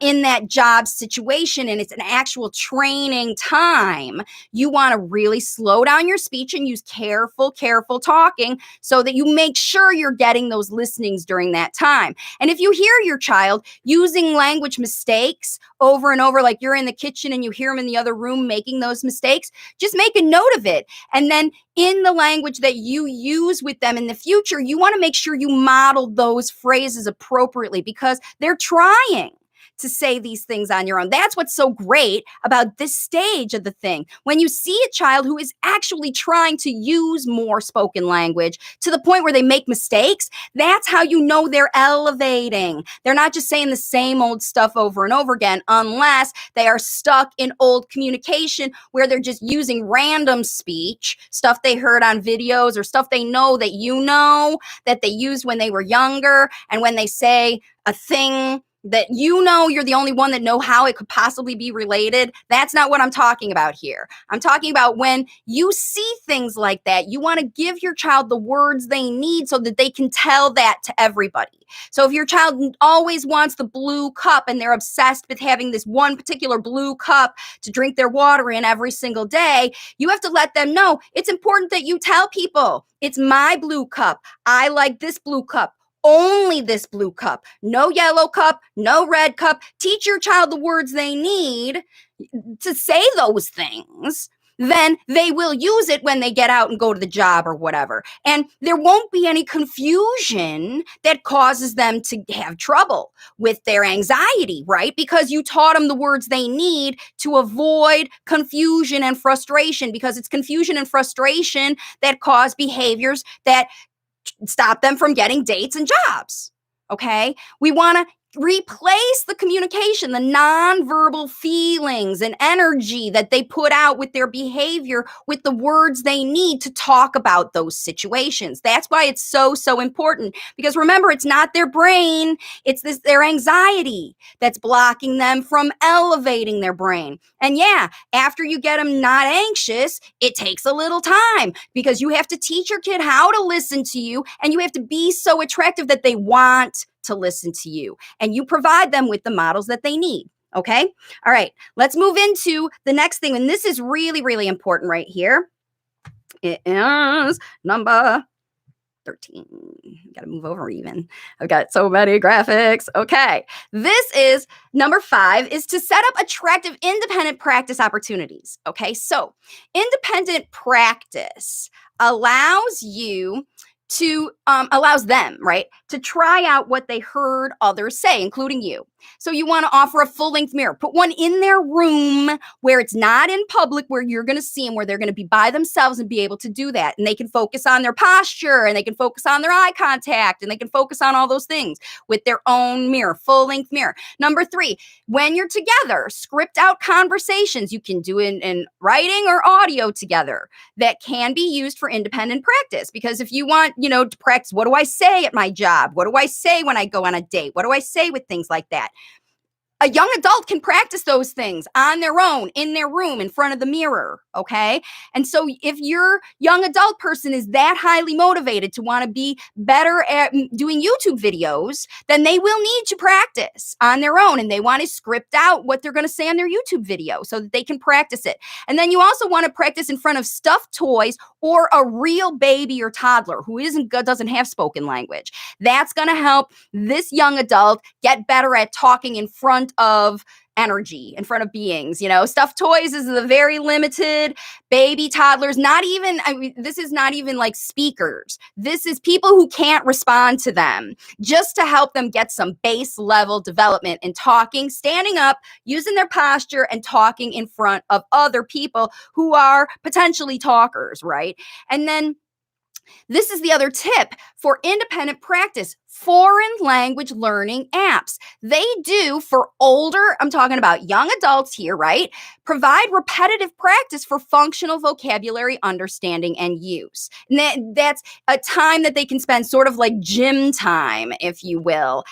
in that job situation and it's an actual training time. You want to really slow down your speech and use careful talking so that you make sure you're getting those listenings during that time. And if you hear your child using language mistakes over and over, like you're in the kitchen and you hear them in the other room making those mistakes, just make a note of it. And then in the language that you use with them in the future, you want to make sure you model those phrases appropriately because they're trying to say these things on your own. That's what's so great about this stage of the thing. When you see a child who is actually trying to use more spoken language to the point where they make mistakes, that's how you know they're elevating. They're not just saying the same old stuff over and over again, unless they are stuck in old communication where they're just using random speech, stuff they heard on videos or stuff they know that they used when they were younger. And when they say a thing that you're the only one that know how it could possibly be related. That's not what I'm talking about here. I'm talking about when you see things like that, you want to give your child the words they need so that they can tell that to everybody. So if your child always wants the blue cup and they're obsessed with having this one particular blue cup to drink their water in every single day, you have to let them know it's important that you tell people, it's my blue cup. I like this blue cup. Only this blue cup, no yellow cup, no red cup. Teach your child the words they need to say those things. Then they will use it when they get out and go to the job or whatever. And there won't be any confusion that causes them to have trouble with their anxiety, right? Because you taught them the words they need to avoid confusion and frustration, because it's confusion and frustration that cause behaviors that stop them from getting dates and jobs. Okay? We want to replace the communication, the nonverbal feelings and energy that they put out with their behavior with the words they need to talk about those situations. That's why it's so important, because remember, it's not their brain, it's their anxiety that's blocking them from elevating their brain. And yeah, after you get them not anxious, it takes a little time, because you have to teach your kid how to listen to you, and you have to be so attractive that they want to listen to you, and you provide them with the models that they need. Okay? All right, let's move into the next thing. And this is really important right here. It is number 13. Got to move over even. I've got so many graphics. Okay. This is number 5, is to set up attractive independent practice opportunities. Okay. So independent practice allows them, right, to try out what they heard others say, including you. So you want to offer a full-length mirror. Put one in their room where it's not in public, where you're going to see them, where they're going to be by themselves and be able to do that. And they can focus on their posture, and they can focus on their eye contact, and they can focus on all those things with their own mirror, full-length mirror. Number 3, when you're together, script out conversations. You can do it in writing or audio together that can be used for independent practice. Because if you want, to practice, what do I say at my job? What do I say when I go on a date? What do I say with things like that? A young adult can practice those things on their own, in their room, in front of the mirror, okay? And so if your young adult person is that highly motivated to want to be better at doing YouTube videos, then they will need to practice on their own, and they want to script out what they're going to say on their YouTube video so that they can practice it. And then you also want to practice in front of stuffed toys or a real baby or toddler who doesn't have spoken language. That's going to help this young adult get better at talking in front of energy, in front of beings. Stuffed toys is the very limited. Baby toddlers, this is not even like speakers. This is people who can't respond to them, just to help them get some base level development in talking, standing up, using their posture, and talking in front of other people who are potentially talkers, right? And then This is the other tip for independent practice. Foreign language learning apps. They do for older, I'm talking about young adults here, right? Provide repetitive practice for functional vocabulary understanding and use. And that's a time that they can spend sort of like gym time, if you will,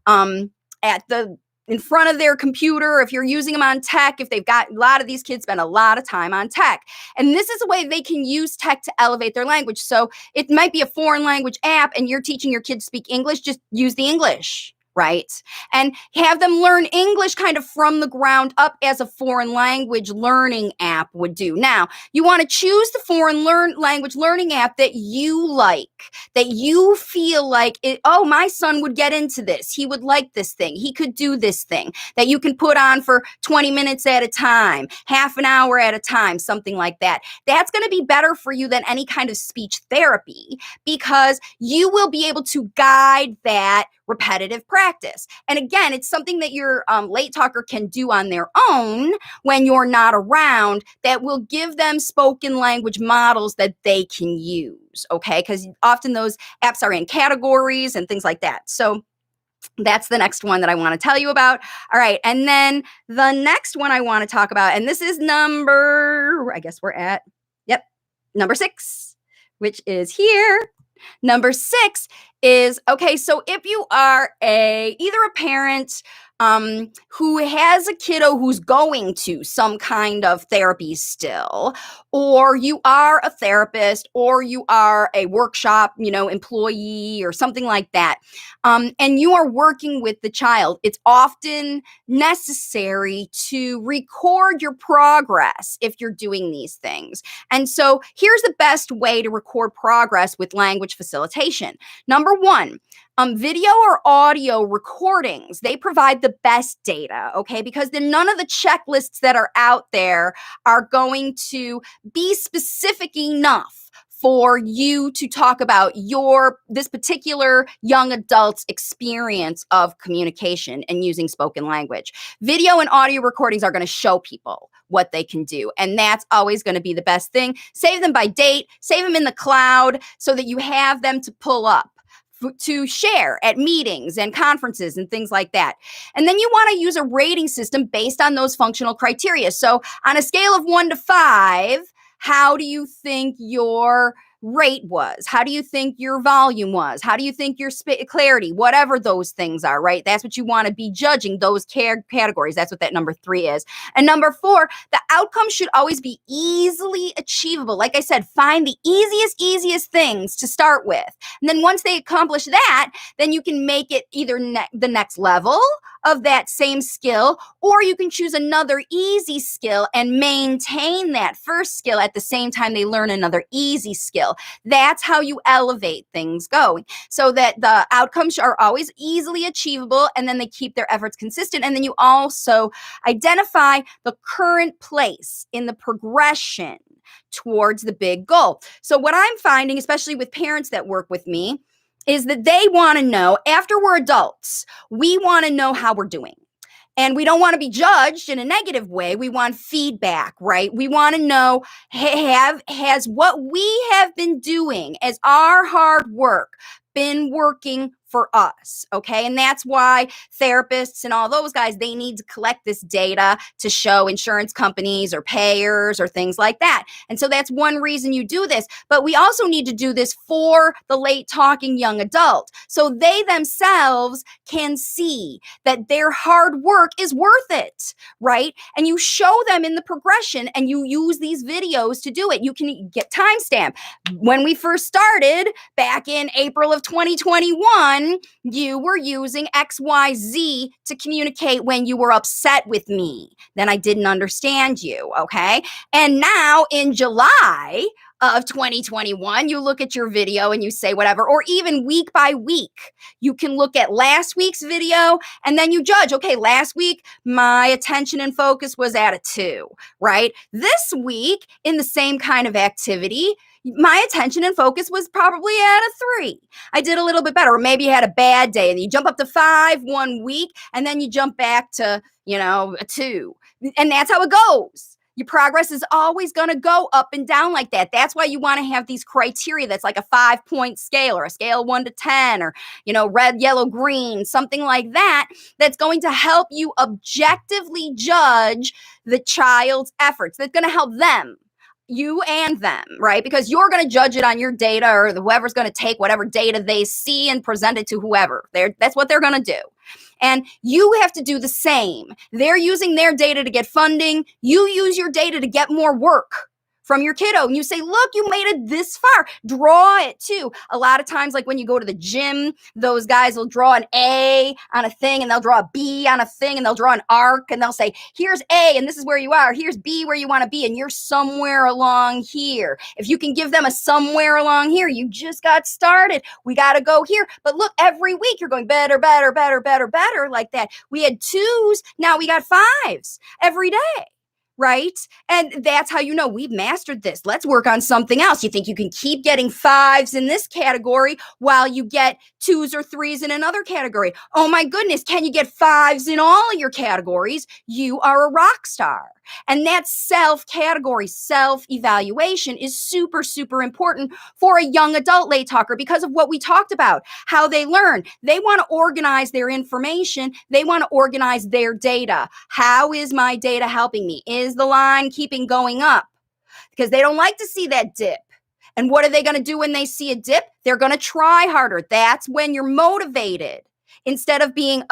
um, at the in front of their computer, if you're using them on tech, if they've got a lot of these kids spend a lot of time on tech. And this is a way they can use tech to elevate their language. So it might be a foreign language app and you're teaching your kids to speak English, just use the English, right? And have them learn English kind of from the ground up as a foreign language learning app would do. Now, you want to choose the foreign language learning app that you like, that you feel like, oh, my son would get into this. He would like this thing. He could do this thing that you can put on for 20 minutes at a time, half an hour at a time, something like that. That's going to be better for you than any kind of speech therapy because you will be able to guide that repetitive practice. And again, it's something that your late talker can do on their own when you're not around that will give them spoken language models that they can use, okay? Because often those apps are in categories and things like that. So that's the next one that I want to tell you about. All right. And then the next one I want to talk about, and this is I guess we're at, number 6, which is here. Number 6 is, okay, so if you are either a parent who has a kiddo who's going to some kind of therapy still, or you are a therapist, or you are a workshop, employee or something like that, and you are working with the child, it's often necessary to record your progress if you're doing these things. And so here's the best way to record progress with language facilitation. Number 1, video or audio recordings, they provide the best data, okay? Because then none of the checklists that are out there are going to be specific enough for you to talk about this particular young adult's experience of communication and using spoken language. Video and audio recordings are going to show people what they can do. And that's always going to be the best thing. Save them by date, save them in the cloud so that you have them to pull up, to share at meetings and conferences and things like that. And then you want to use a rating system based on those functional criteria. So on a scale of 1 to 5, how do you think your rate was? How do you think your volume was? How do you think your clarity, whatever those things are, right? That's what you want to be judging, those categories. That's what that number 3 is. And number 4, the outcome should always be easily achievable. Like I said, find the easiest things to start with. And then once they accomplish that, then you can make it either the next level of that same skill, or you can choose another easy skill and maintain that first skill at the same time they learn another easy skill. That's how you elevate things going so that the outcomes are always easily achievable and then they keep their efforts consistent. And then you also identify the current place in the progression towards the big goal. So what I'm finding, especially with parents that work with me, is that they want to know, after we're adults, we want to know how we're doing. And we don't want to be judged in a negative way. We want feedback, right? We want to know, has what we have been doing as our hard work been working for us, okay? And that's why therapists and all those guys, they need to collect this data to show insurance companies or payers or things like that. And so that's one reason you do this. But we also need to do this for the late talking young adult so they themselves can see that their hard work is worth it, right? And you show them in the progression and you use these videos to do it. You can get timestamp. When we first started back in April of 2021, you were using XYZ to communicate when you were upset with me. Then I didn't understand you, okay? And now in July of 2021, you look at your video and you say whatever, or even week by week, you can look at last week's video and then you judge, okay, last week, my attention and focus was at a 2, right? This week, in the same kind of activity, my attention and focus was probably at a 3. I did a little bit better. Or maybe you had a bad day and you jump up to 5 one week and then you jump back to, a 2. And that's how it goes. Your progress is always going to go up and down like that. That's why you want to have these criteria that's like a 5-point scale or a scale 1 to 10 or, red, yellow, green, something like that, that's going to help you objectively judge the child's efforts. That's going to help them, you and them, right? Because you're going to judge it on your data, or whoever's going to take whatever data they see and present it to whoever. That's what they're going to do. And you have to do the same. They're using their data to get funding. You use your data to get more work from your kiddo. And you say, look, you made it this far. Draw it too. A lot of times, like when you go to the gym, those guys will draw an A on a thing and they'll draw a B on a thing and they'll draw an arc and they'll say, here's A and this is where you are. Here's B where you want to be and you're somewhere along here. If you can give them a somewhere along here, you just got started. We got to go here. But look, every week you're going better, better, better, better, better like that. We had 2s. Now we got 5s every day. Right? And that's how you know we've mastered this. Let's work on something else. You think you can keep getting 5s in this category while you get 2s or 3s in another category. Oh my goodness, can you get 5s in all of your categories? You are a rock star. And that self-category, self-evaluation is super, super important for a young adult late talker because of what we talked about, how they learn. They want to organize their information. They want to organize their data. How is my data helping me? Is the line keeping going up? Because they don't like to see that dip. And what are they going to do when they see a dip? They're going to try harder. That's when you're motivated. Instead of being,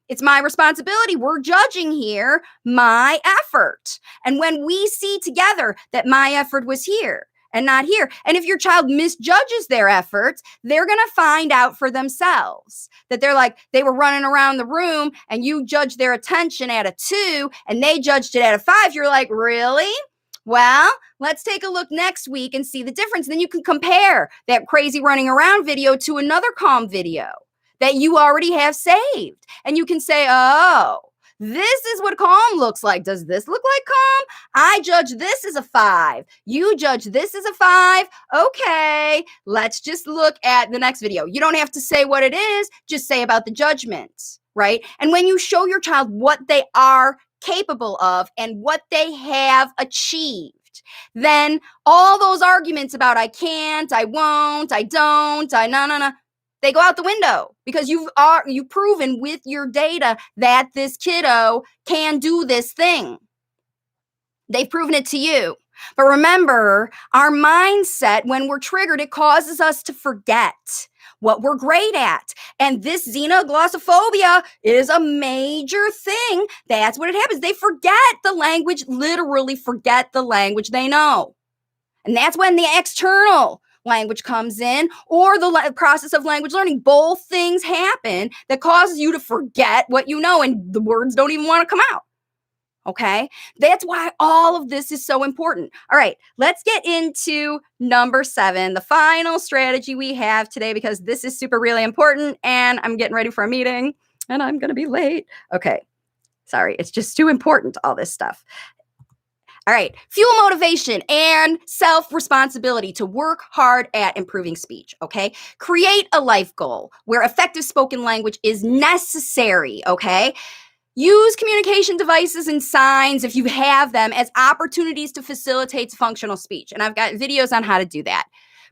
it's my responsibility. We're judging here my effort. And when we see together that my effort was here and not here, and if your child misjudges their efforts, they're going to find out for themselves that they're like, they were running around the room and you judged their attention at a 2 and they judged it at a 5. You're like, really? Well, let's take a look next week and see the difference. Then you can compare that crazy running around video to another calm video that you already have saved. And you can say, oh, this is what calm looks like. Does this look like calm? I judge this as a 5. You judge this as a 5. Okay, let's just look at the next video. You don't have to say what it is. Just say about the judgment, right? And when you show your child what they are capable of and what they have achieved, then all those arguments about I can't, I won't, I don't, no, they go out the window because you've proven with your data that this kiddo can do this thing. They've proven it to you. But remember, our mindset, when we're triggered, it causes us to forget what we're great at. And this xenoglossophobia is a major thing. That's what it happens. They forget the language, literally forget the language they know. And that's when the external language comes in, or the process of language learning. Both things happen that causes you to forget what you know, and the words don't even want to come out. Okay? That's why all of this is so important. All right, let's get into number 7, the final strategy we have today, because this is super really important, and I'm getting ready for a meeting, and I'm going to be late. Okay, sorry, it's just too important, all this stuff. All right, fuel motivation and self-responsibility to work hard at improving speech, okay? Create a life goal where effective spoken language is necessary, okay? Use communication devices and signs, if you have them, as opportunities to facilitate functional speech. And I've got videos on how to do that.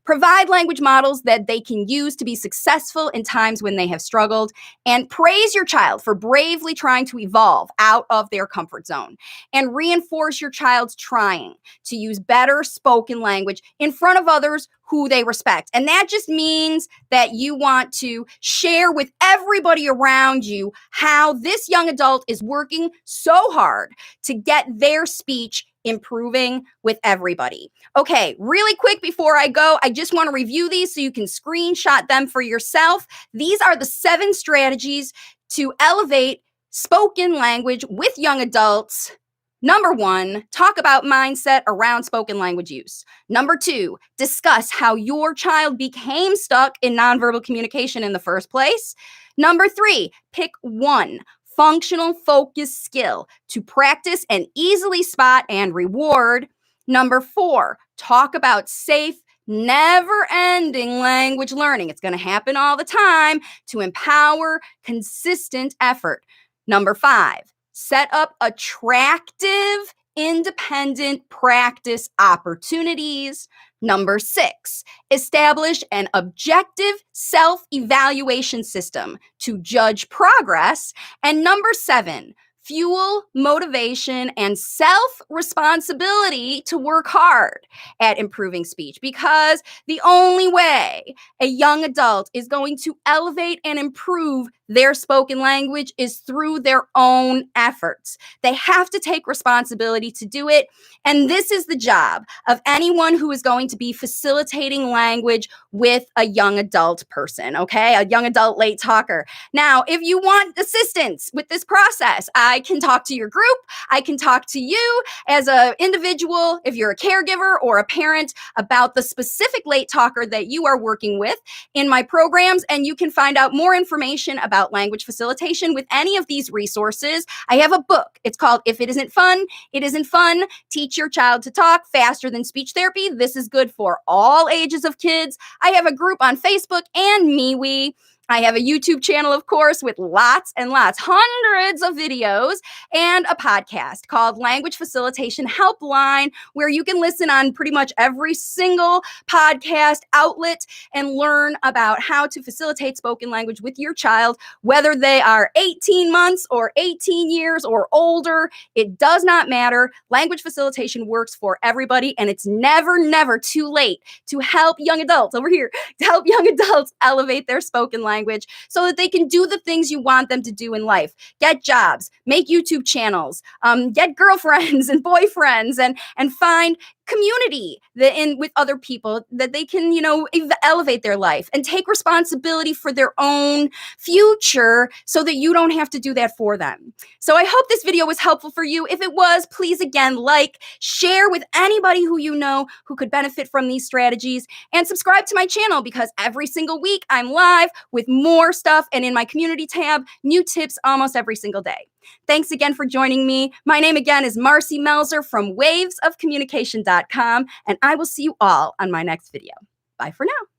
Provide language models that they can use to be successful in times when they have struggled, and praise your child for bravely trying to evolve out of their comfort zone, and reinforce your child's trying to use better spoken language in front of others who they respect. And that just means that you want to share with everybody around you how this young adult is working so hard to get their speech improving with everybody. Okay, really quick before I go, I just want to review these so you can screenshot them for yourself. These are the 7 strategies to elevate spoken language with young adults. Number 1, talk about mindset around spoken language use. Number 2, discuss how your child became stuck in nonverbal communication in the first place. Number 3, pick one functional focus skill to practice and easily spot and reward. Number 4, talk about safe, never-ending language learning. It's going to happen all the time to empower consistent effort. Number 5, set up attractive, independent practice opportunities. Number 6, establish an objective self-evaluation system to judge progress. And number 7, fuel motivation and self-responsibility to work hard at improving speech, because the only way a young adult is going to elevate and improve their spoken language is through their own efforts. They have to take responsibility to do it. And this is the job of anyone who is going to be facilitating language with a young adult person, okay? A young adult late talker. Now, if you want assistance with this process, I can talk to your group. I can talk to you as an individual, if you're a caregiver or a parent, about the specific late talker that you are working with in my programs. And you can find out more information about language facilitation with any of these resources. I have a book. It's called If It Isn't Fun, It Isn't Fun. Teach your child to talk faster than speech therapy. This is good for all ages of kids. I have a group on Facebook and MeWe. I have a YouTube channel, of course, with lots and lots, hundreds of videos, and a podcast called Language Facilitation Helpline, where you can listen on pretty much every single podcast outlet and learn about how to facilitate spoken language with your child, whether they are 18 months or 18 years or older. It does not matter. Language facilitation works for everybody, and it's never, never too late to help young adults over here, to help young adults elevate their spoken language so that they can do the things you want them to do in life. Get jobs, make YouTube channels, get girlfriends and boyfriends, and find community with other people that they can, elevate their life and take responsibility for their own future so that you don't have to do that for them. So I hope this video was helpful for you. If it was, please again, share with anybody who you know who could benefit from these strategies, and subscribe to my channel, because every single week I'm live with more stuff, and in my community tab, new tips almost every single day. Thanks again for joining me. My name again is Marcy Melzer from wavesofcommunication.com, and I will see you all on my next video. Bye for now.